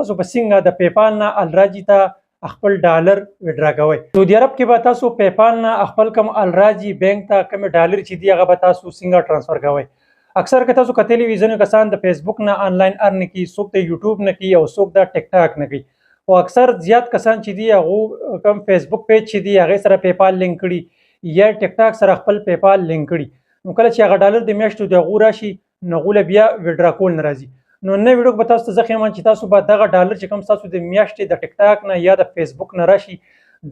تاسو به څنګه د پیپال نه الراجي ته خپل ډالر وډرا کوئ. سعودي عرب کې به تاسو پیپال نه خپل کوم الراجي بانک ته کوم ډالر چې دی هغه به تاسو څنګه ټرانسفر کوئ. اکثر که تاسو کتلی وي ځینې کسان د فیسبوک نه آنلاین ارن کوي، څوک د یوټیوب نه کوي او څوک د ټیک ټاک نه کوي. او اکثر زیات کسان چې دی هغه کوم فیسبوک پیج چې دی هغه سره پیپال لینک کړي یا ټیک ټاک سره خپل پیپال لینک کړي. نو کله چې هغه ډالر د میاشتو د غو راشي نو غوله بیا وډرا کول نه راځي. نو نه ویډیو به تاسو ته زه ښیم چې تاسو به دغه ډالر چې کوم تاسو د میاشتې د ټیک ټاک نه یا د فیسبوک نه راشي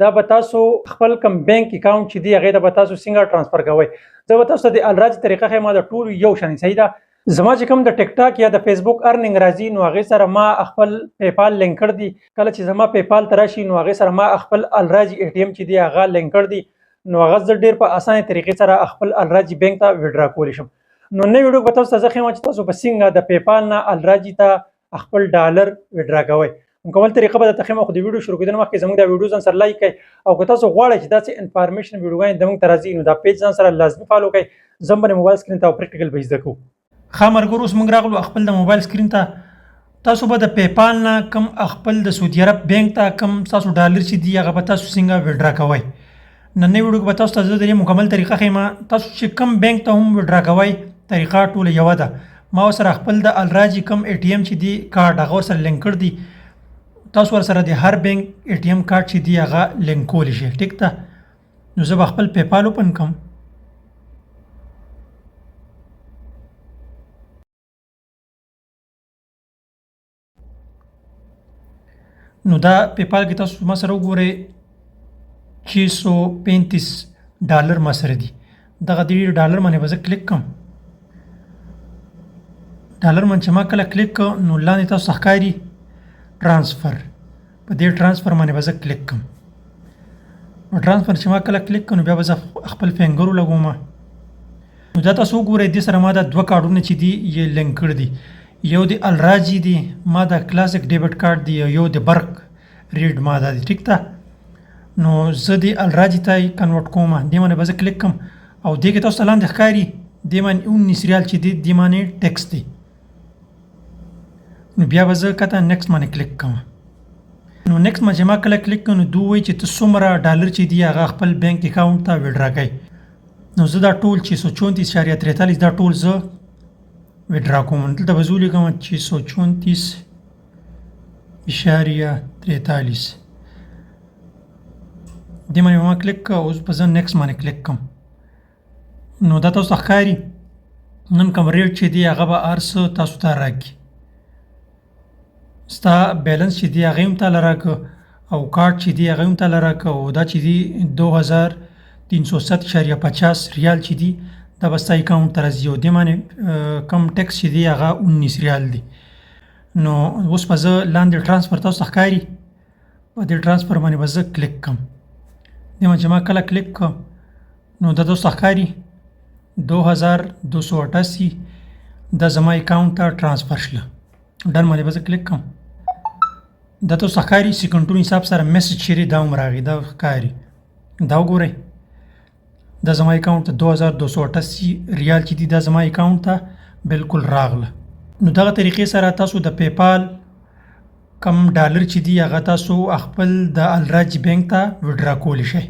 دا به تاسو خپل کوم بانک اکاونټ چې دی هغه ته به تاسو څنګه ټرانسفر کوئ. زه به تاسو ته د الراجي طریقه ښیم د ټولو یو شان صحیح ده. زما چې کوم د ټیک ټاک یا د فیسبوک ارننګ راځي نو هغه سره ما خپل پیپال لینک کړ دی. کله چې زما پیپال ته راشي نو هغه سره ما خپل الراجي ای ټی ایم چې دی هغه لینک کړ دی. نو هغه زه ډیر په اسانه طریقې سره خپل الراجي بانک ته وډرا کولی شم. نو نه ویډیو به تاسو ته زه ښیم چې تاسو به څنګه د پیپال نه الراجي ته خپل ډالر وډرا کوئ. مکمل طریقه به درته ښیم. خو د ویډیو شروع کېدو مخکې زموږ د ویډیو ځان سره لایک کړئ او که تاسو غواړئ چې داسې انفارمیشن ویډیوګانې زموږ ته راځي نو دا پیج ځان سره لازمي فالو کړئ. زه به موبایل سکرین ته او پریکټیکل به زده کوو. ښه ملګرو، اوس موږ راغلو خپل د موبایل سکرین ته. تاسو به د پیپال نه کم خپل د سعودي عرب بانک ته کم تاسو ډالر چې دي هغه به تاسو څنګه وډرا کوئ. نننۍ ویډیو کې به تاسو ته زه د مکمل طریقه ښیم. تاسو چې کم بانک ته هم وډرا کوئ طریقه ټوله یوه ده. ما سره خپل د الراجي کم ای ټی ایم چې دی کارت هغه سره لینک کړ دی. تاسو ور سره د هر بانک ای ټی ایم کارت چې دی هغه لینک کولی شئ. ټیک ده. نو زه به خپل پیپال اوپن کوم. نو دا پیپال کې تاسو ما سره وګورئ 635 ډالر ما سره دي. دغه د ډالر باندې به زه کلیک کوم. ډالر من چې ما کله کلیک کړ نو لاندې تاسو ښکاري ټرانسفر. په دې ټرانسفر باندې به زه کلیک کوم. نو ټرانسفر چې ما کله کلیک کړ نو بیا به زه خپل فینګر ولګوم. نو دا تاسو وګورئ دې سره ما دا دوه کارډونه چې دي یې لینک کړي دي. یو د الراجي دی، ما دا کلاسیک ډیبټ کارت دی، یو د برق ریډ ما دا دی. ټیک ده. نو زه د الراجي ته یې کنورټ کوم. دې باندې به زه کلیک کوم او دې کې تاسو ته لاندې ښکاري دې باندې 19 ریال چې دی دې باندې ټیکس دی. نو بیا به زه کته نیکسټ باندې کلیک کوم. نو نیکسټ باندې ما کله کلیک کړ نو دوی وایي چې ته څومره ډالر چې دی هغه خپل بانک اکاونټ ته وډرا کوئ. نو زه دا ټول 634.43 دا ټول زه وډرا کوم. دلته به زه ولیکم 634.43 دې باندې ما کلیک کړ. اوس به زه نیکسټ باندې کلیک کوم. نو دا تاسو ته ښکاري نن کوم ریټ چې دی هغه به هر څه تاسو ته راکړي. ستا بیلنس چې دی هغه هم تاله راکړه او کارت چې دی هغه هم تاله راکړه او دا چې دی 2307.50 ریال چې دی دا به ستا اکاونټ ته راځي او دې باندې کم ټیکس چې دی هغه 19 ریال دی. نو اوس به زه لاندې ټرانسفر تاسو ته ښکاري په دې ټرانسفر باندې به زه کلیک کوم. دې باندې چې ما کله کلیک کړم نو دا تاسو ته ښکاري 2288 دا زما اکاونټ ته ټرانسفر شله. ډن باندې به زه کلیک کوم. دا تاسو ته ښکاري سیکنډونو حساب سره میسج چې دا هم راغی. دا ښکاري دا وګورئ دا زما اکاونټ ته 2288 ریال چې دي دا زما اکاونټ ته بالکل راغله. نو دغه طریقې سره تاسو د پیپال کم ډالر چې دي هغه تاسو خپل د الراجي بانک ته وډرا کولی شئ.